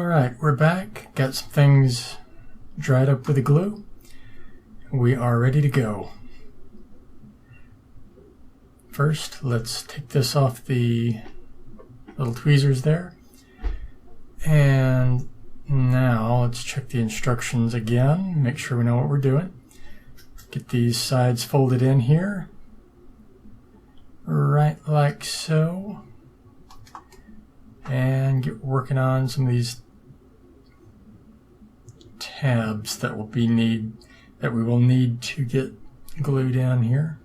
Alright, we're back. Got some things dried up with the glue. We are ready to go. First, let's take this off the little tweezers there. And now let's check the instructions again, make sure we know what we're doing. Get these sides folded in here, right like so. And get working on some of these tabs that we will need to get glued in here.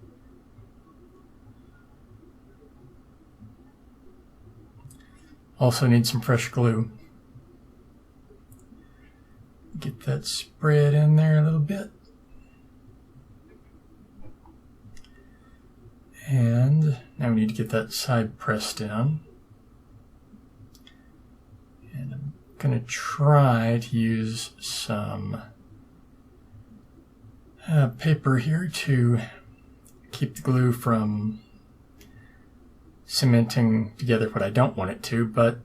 Also need some fresh glue. Get that spread in there a little bit. And now we need to get that side pressed in. And I'm going to try to use some paper here to keep the glue from cementing together what I don't want it to, but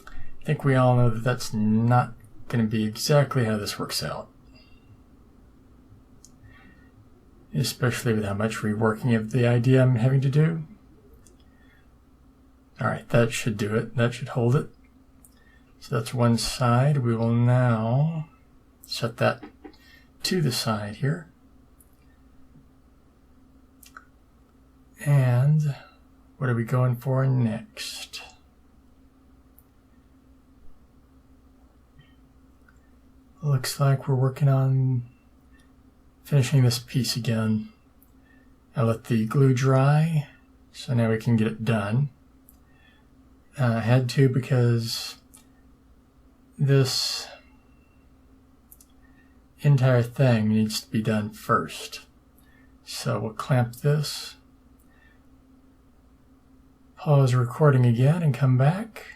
I think we all know that that's not going to be exactly how this works out. Especially with how much reworking of the idea I'm having to do. Alright, that should do it. That should hold it. So that's one side. We will now set that to the side here. And what are we going for next? Looks like we're working on finishing this piece again. I let the glue dry, so now we can get it done. I had to because this entire thing needs to be done first. So we'll clamp this, pause recording again, and come back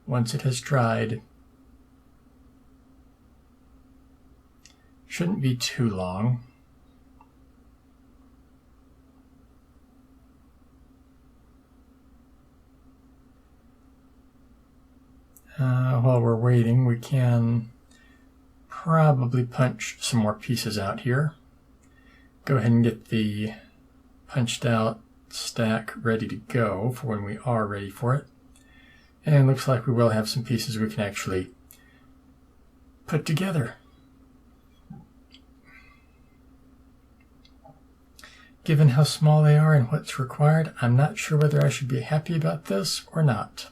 once it has dried. Shouldn't be too long. While we're waiting, we can probably punch some more pieces out here. Go ahead and get the punched out stack ready to go for when we are ready for it. And it looks like we will have some pieces we can actually put together. Given how small they are and what's required, I'm not sure whether I should be happy about this or not.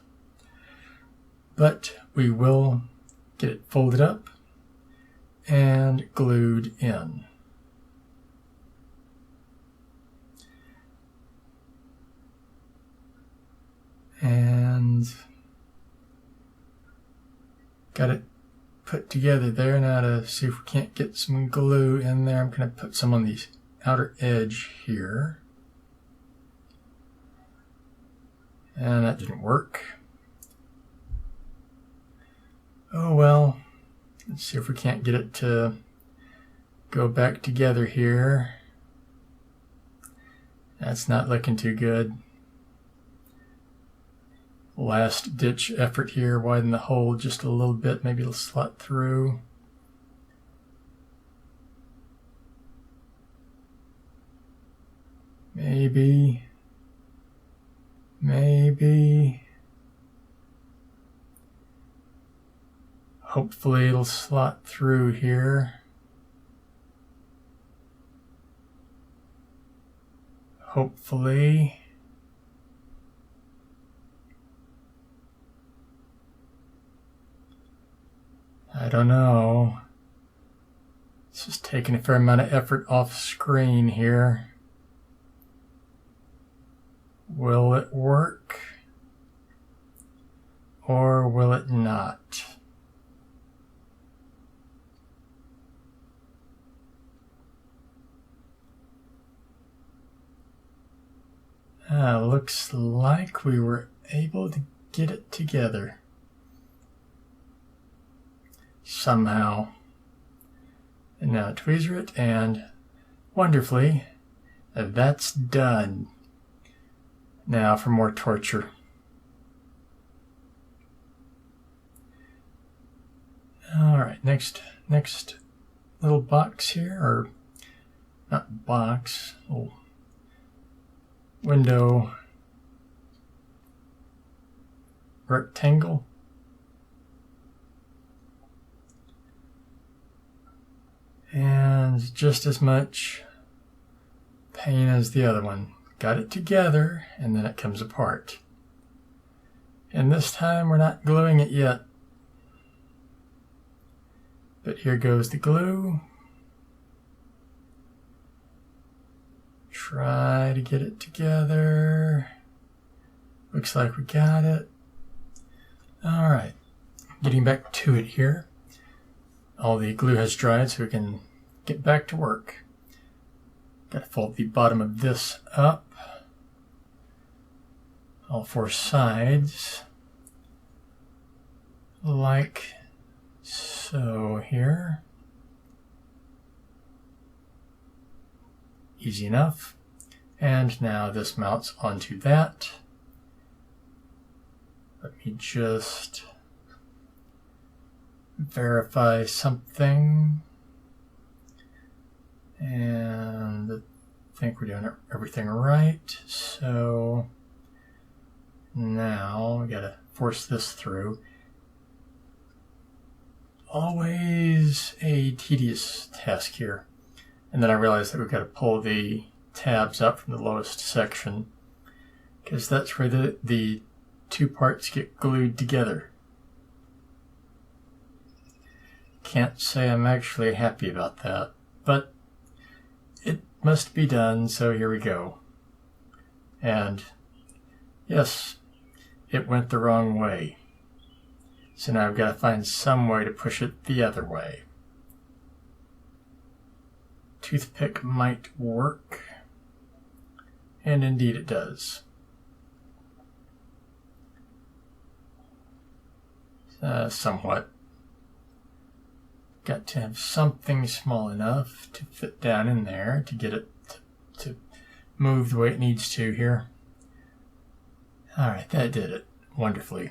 But we will get it folded up and glued in. And got it put together there. Now to see if we can't get some glue in there, I'm going to put some on the outer edge here. And that didn't work. Oh well, let's see if we can't get it to go back together here. That's not looking too good. Last ditch effort here, widen the hole just a little bit, maybe it'll slot through. Maybe. Hopefully it'll slot through here. Hopefully. I don't know. This is taking a fair amount of effort off screen here. Will it work? Or will it not? Looks like we were able to get it together. Somehow. And now tweezer it, and wonderfully, that's done. Now for more torture. right, next little box here, or not box, little window rectangle. And just as much pain as the other one. Got it together, and then it comes apart. And this time we're not gluing it yet. But here goes the glue. Try to get it together. Looks like we got it. All right, getting back to it here. All the glue has dried, so we can get back to work. Got to fold the bottom of this up, all four sides, like so here. Easy enough. And now this mounts onto that. Let me just verify something. And I think we're doing everything right. So now we gotta force this through. Always a tedious task here. And then I realized that we've got to pull the tabs up from the lowest section, because that's where the two parts get glued together. Can't say I'm actually happy about that, but it must be done, so here we go. And yes, it went the wrong way. So now I've got to find some way to push it the other way. Toothpick might work, and indeed it does. Somewhat. Got to have something small enough to fit down in there to get it to move the way it needs to here. Alright, that did it wonderfully.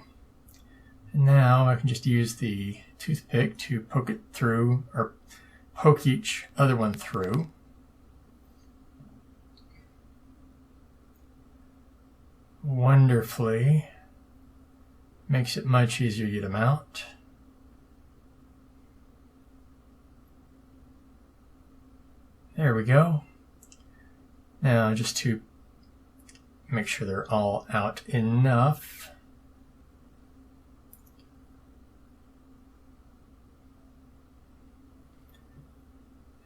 And now I can just use the toothpick to poke it through, or poke each other one through. Wonderfully. Makes it much easier to get them out. There we go. Now just to make sure they're all out enough.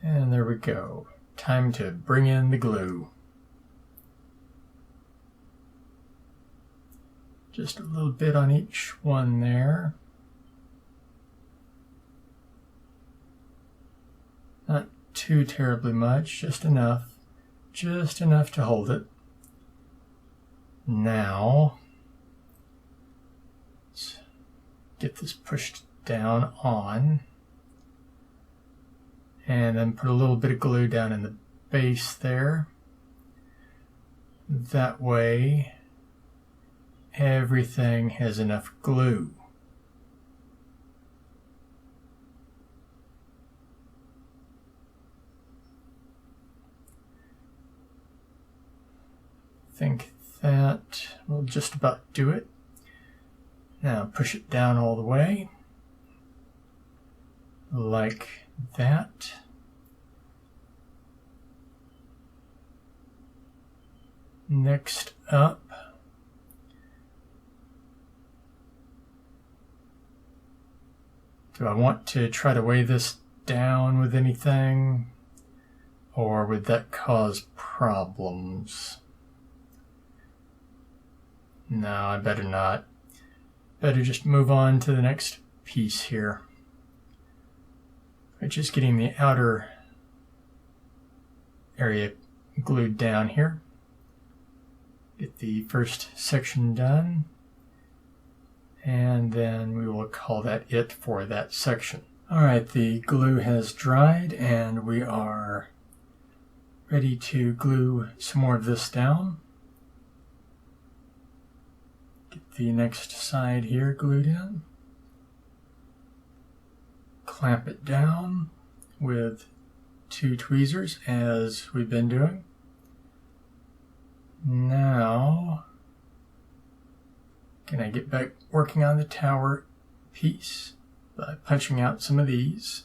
And there we go. Time to bring in the glue. Just a little bit on each one there. Not too terribly much, just enough to hold it. Now, let's get this pushed down on, and then put a little bit of glue down in the base there. That way, everything has enough glue. I think that will just about do it. Now push it down all the way, like that. Next up, do I want to try to weigh this down with anything, or would that cause problems? No, I better not. Better just move on to the next piece here, which is getting the outer area glued down here. Get the first section done, and then we will call that it for that section. Alright, the glue has dried, and we are ready to glue some more of this down. Get the next side here glued in. clamp it down with 2 tweezers as we've been doing. Now, can I get back working on the tower piece by punching out some of these?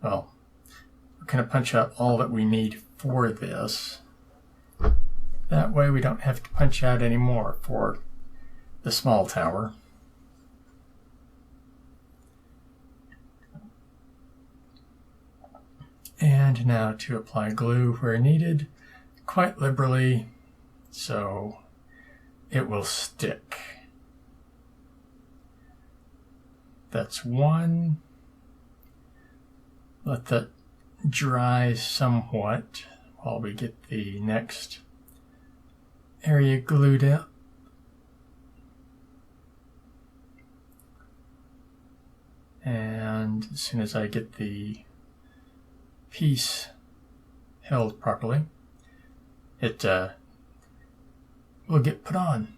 Well, we're going to punch out all that we need for this. That way we don't have to punch out any more for the small tower. And now to apply glue where needed, quite liberally, so it will stick. That's one. Let that dry somewhat while we get the next area glued up. And as soon as I get the piece held properly, it will get put on.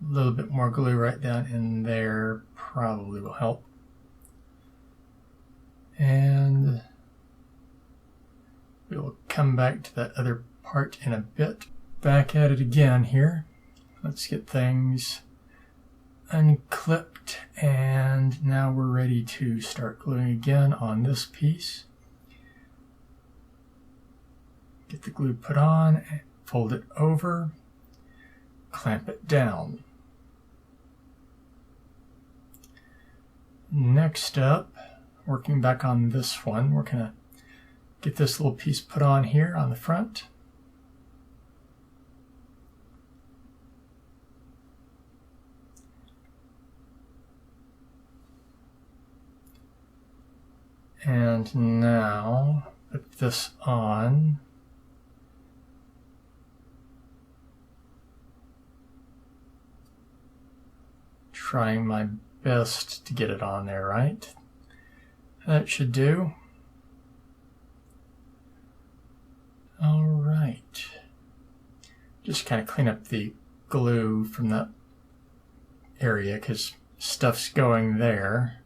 A little bit more glue right down in there probably will help. And we'll come back to that other part in a bit. Back at it again here. Let's get things unclipped, and now we're ready to start gluing again on this piece. Get the glue put on, fold it over, clamp it down. Next up, working back on this one, we're going to get this little piece put on here on the front. And now put this on. Trying my best to get it on there right. That should do. All right. Just kind of clean up the glue from that area because stuff's going there.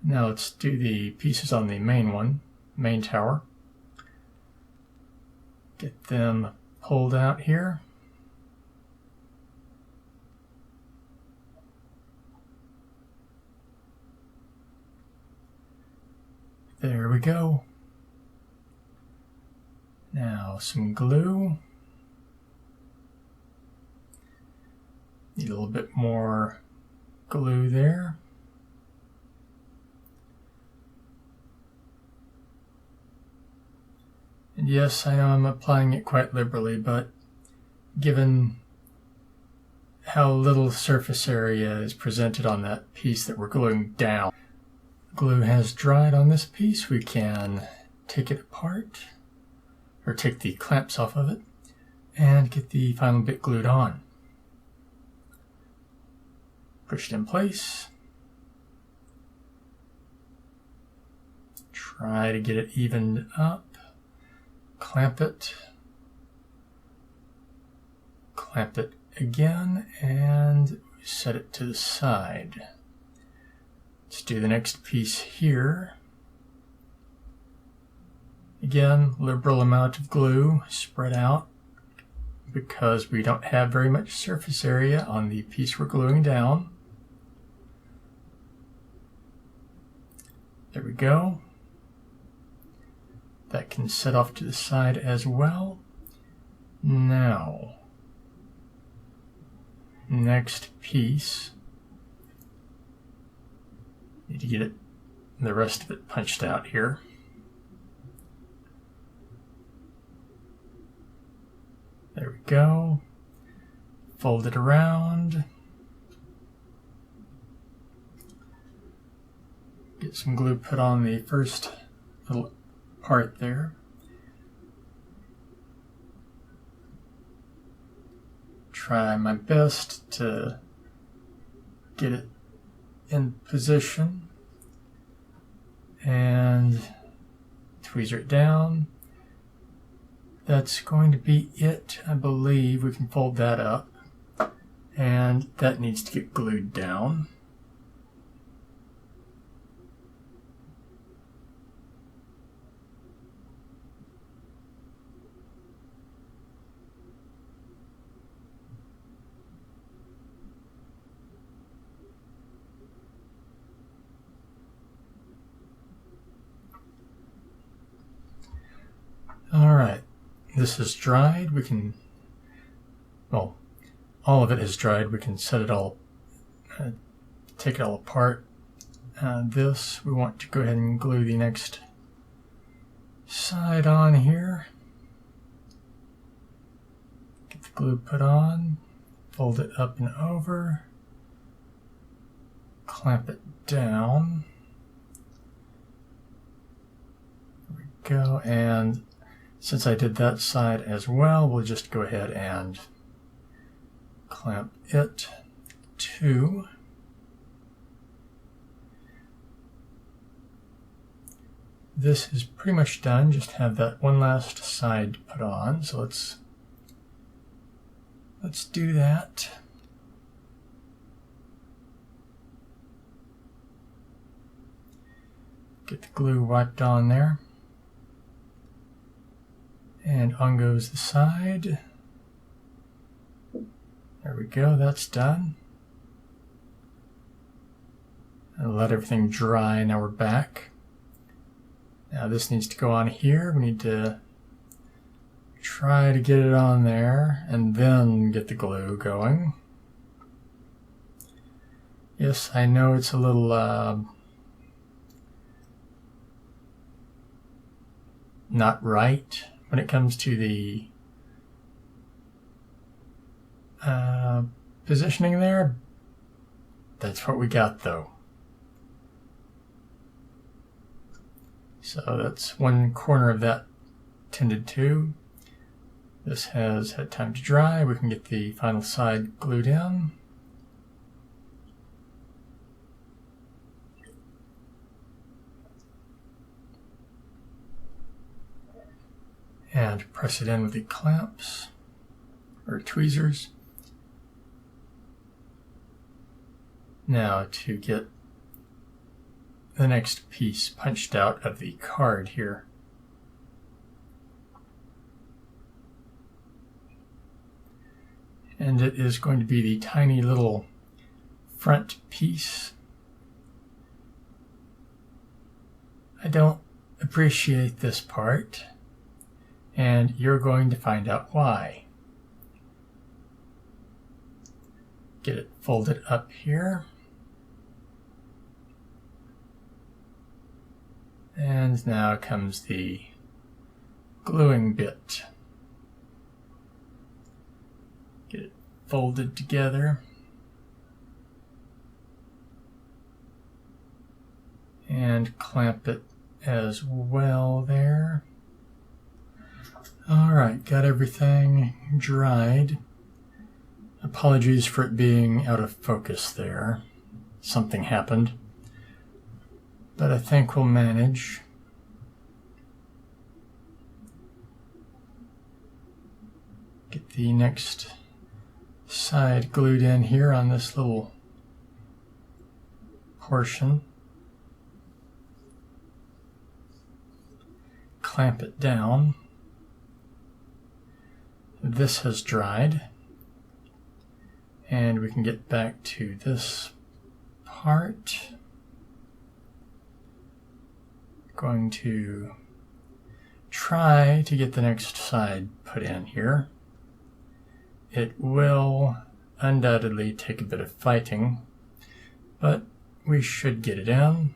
Now let's do the pieces on the main tower. Get them pulled out here. There we go. Now some glue. Need a little bit more glue there. And yes, I know I'm applying it quite liberally, but given how little surface area is presented on that piece that we're gluing down, glue has dried on this piece, we can take it apart, or take the clamps off of it, and get the final bit glued on. Push it in place. Try to get it evened up. Clamp it again, and set it to the side. Let's do the next piece here. Again, liberal amount of glue spread out because we don't have very much surface area on the piece we're gluing down. There we go. That can set off to the side as well. Now, next piece. Need to get the rest of it punched out here. There we go. Fold it around. Get some glue put on the first little part there. Try my best to get it in position and tweezer it down. That's going to be it, I believe. We can fold that up, and that needs to get glued down. All right, this is dried. We can, well, all of it is dried. We can set it all, take it all apart. This, we want to go ahead and glue the next side on here. Get the glue put on, fold it up and over, clamp it down. There we go, and since I did that side as well, we'll just go ahead and clamp it to. This is pretty much done, just have that one last side put on. So let's do that. Get the glue wiped on there. And on goes the side. There we go, that's done. And let everything dry, now we're back. Now this needs to go on here. We need to try to get it on there and then get the glue going. Yes, I know it's a little not right when it comes to the positioning there. That's what we got though. So that's one corner of that tended to. This has had time to dry. We can get the final side glued in. And press it in with the clamps or tweezers. Now to get the next piece punched out of the card here. And it is going to be the tiny little front piece. I don't appreciate this part, and you're going to find out why. Get it folded up here. And now comes the gluing bit. Get it folded together. And clamp it as well there. Alright, got everything dried. Apologies for it being out of focus there. Something happened. But I think we'll manage. Get the next side glued in here on this little portion. Clamp it down. This has dried. And we can get back to this part. Going to try to get the next side put in here. It will undoubtedly take a bit of fighting, but we should get it in,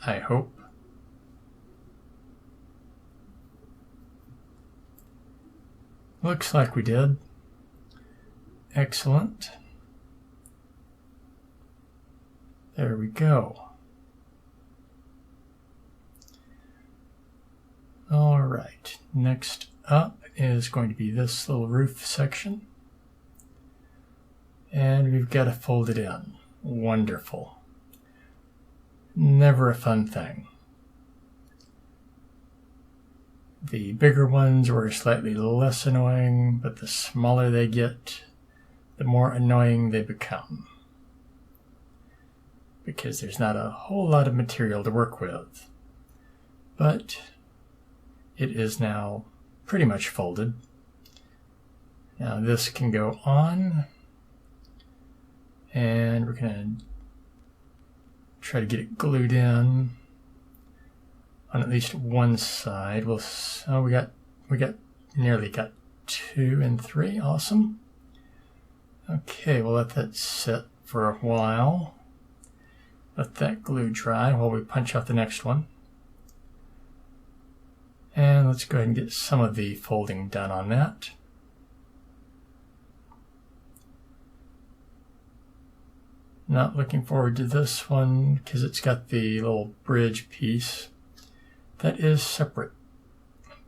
I hope. Looks like we did. Excellent. There we go. All right, next up is going to be this little roof section. And we've got to fold it in. Wonderful. Never a fun thing. The bigger ones were slightly less annoying, but the smaller they get, the more annoying they become, because there's not a whole lot of material to work with. But it is now pretty much folded. Now this can go on, and we're going to try to get it glued in on at least one side. We nearly got 2 and 3. Awesome. Okay, we'll let that sit for a while. Let that glue dry while we punch out the next one. And let's go ahead and get some of the folding done on that. Not looking forward to this one because it's got the little bridge piece. That is separate,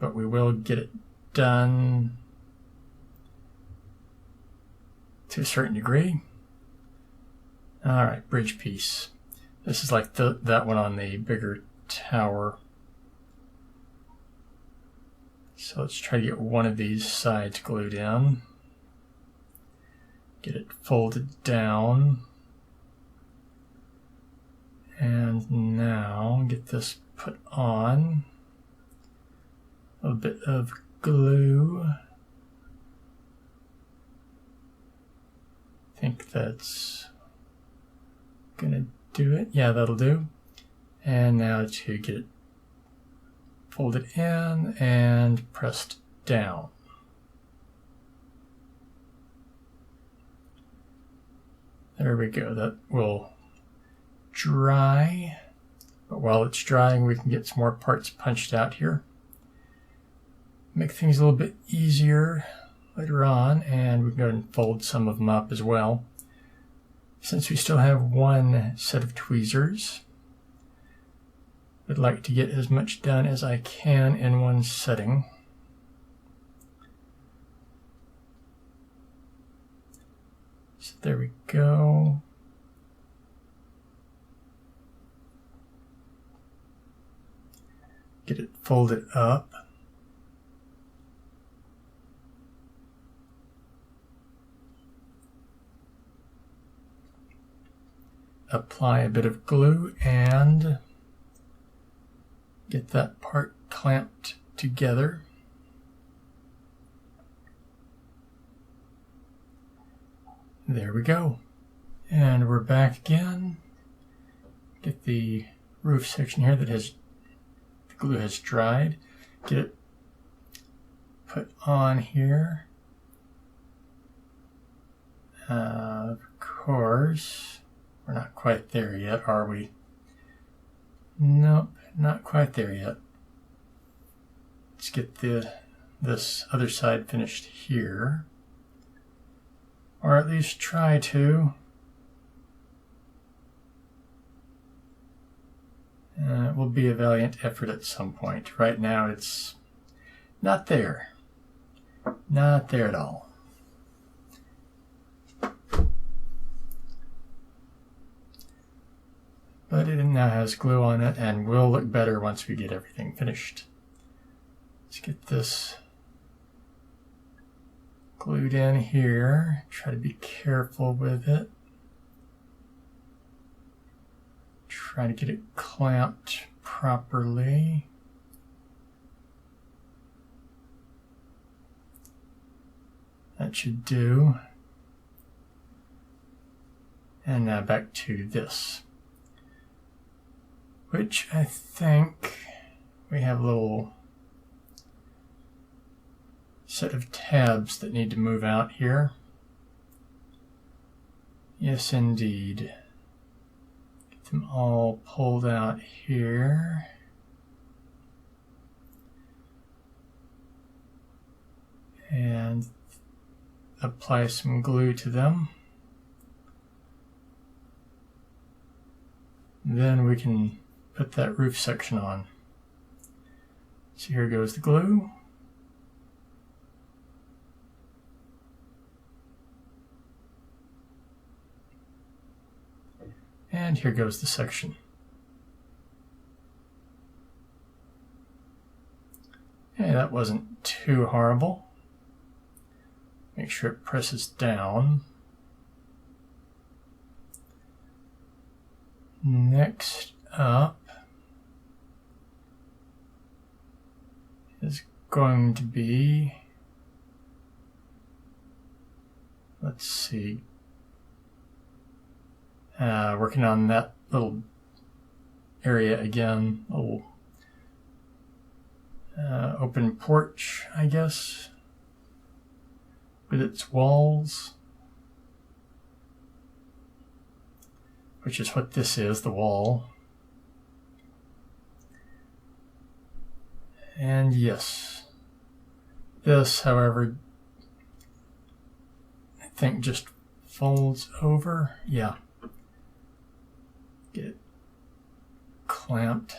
but we will get it done to a certain degree. All right, bridge piece. This is like that one on the bigger tower. So let's try to get one of these sides glued in. Get it folded down. And now get this put on. A little bit of glue. I think that's gonna do it. Yeah, that'll do. And now to get it folded in and pressed down. There we go. That will dry. But while it's drying, we can get some more parts punched out here. Make things a little bit easier later on, and we can go ahead and fold some of them up as well. Since we still have one set of tweezers, I'd like to get as much done as I can in one setting. So there we go. Get it folded up. Apply a bit of glue and get that part clamped together. There we go. And we're back again. Get the roof section here that has the glue has dried. Get it put on here. Of course, we're not quite there yet, are we? Nope, not quite there yet. Let's get this other side finished here. Or at least try to. It will be a valiant effort at some point. Right now it's not there. Not there at all. But it now has glue on it and will look better once we get everything finished. Let's get this glued in here. Try to be careful with it. Try to get it clamped properly. That should do. And now back to this, which I think we have a little set of tabs that need to move out here. Yes, indeed. Get them all pulled out here. And apply some glue to them. Then we can put that roof section on. So here goes the glue. And here goes the section. that wasn't too horrible. Make sure it presses down. Next up is going to be, let's see, working on that little area again, little open porch, I guess, with its walls, which is what this is, the wall. And yes, this, however, I think just folds over. Yeah. Get it clamped.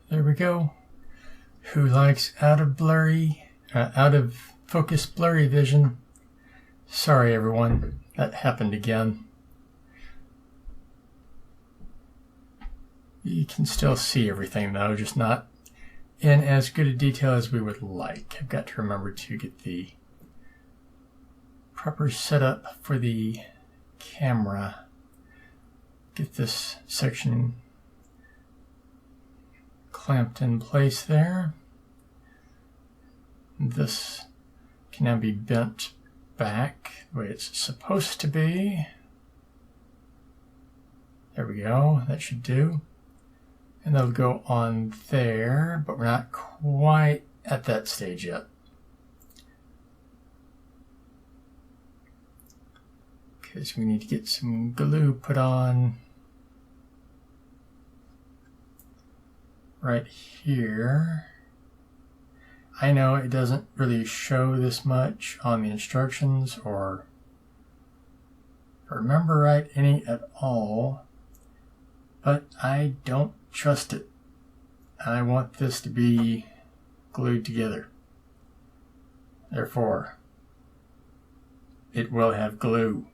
There we go. Who likes out of focus blurry vision? Sorry everyone, that happened again. You can still see everything though, just not in as good a detail as we would like. I've got to remember to get the proper setup for the camera. Get this section clamped in place there. This can now be bent back the way it's supposed to be. There we go, that should do. And that'll go on there, but we're not quite at that stage yet. Because we need to get some glue put on right here. I know it doesn't really show this much on the instructions, or if I remember right, any at all, but I don't trust it. I want this to be glued together. Therefore, it will have glue.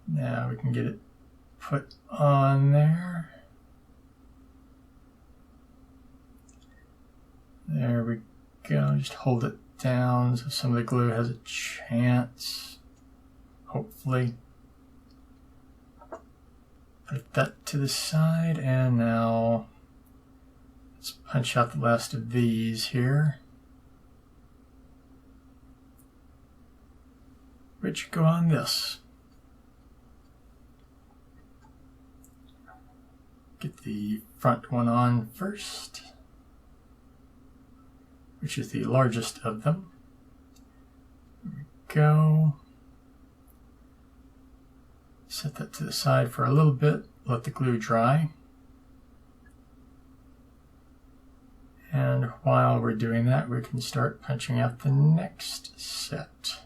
Now we can get it put on there. There we go. Just hold it down so some of the glue has a chance, hopefully. Put that to the side, and now let's punch out the last of these here, which go on this. Get the front one on first, which is the largest of them. There we go. Set that to the side for a little bit, let the glue dry. And while we're doing that, we can start punching out the next set,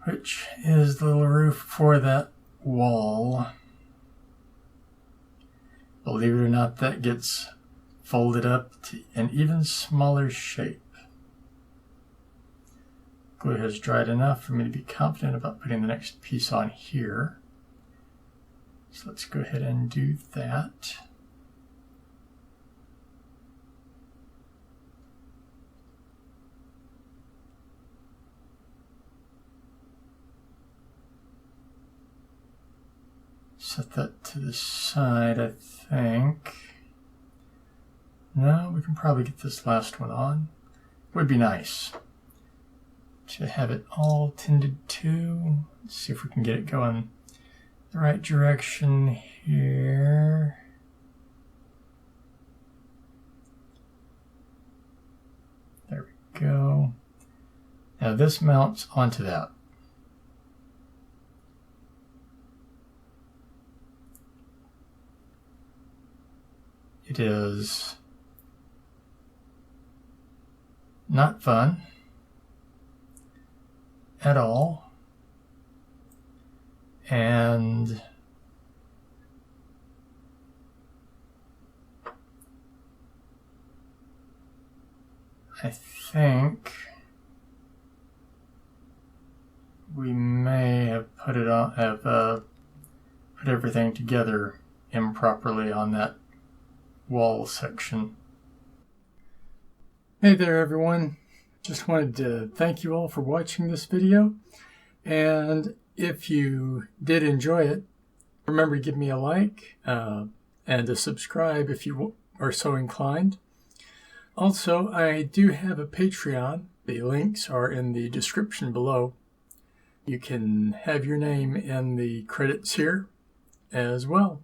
which is the little roof for that wall. Believe it or not, that gets folded up to an even smaller shape. Glue has dried enough for me to be confident about putting the next piece on here. So let's go ahead and do that. Set that to the side, I think. No, we can probably get this last one on. Would be nice to have it all tended to. Let's see if we can get it going the right direction here. There we go. Now this mounts onto that. It is not fun at all, and I think we may have put put everything together improperly on that wall section. Hey there everyone, just wanted to thank you all for watching this video, and if you did enjoy it, remember to give me a like and a subscribe if you are so inclined. Also, I do have a Patreon. The links are in the description below. You can have your name in the credits here as well.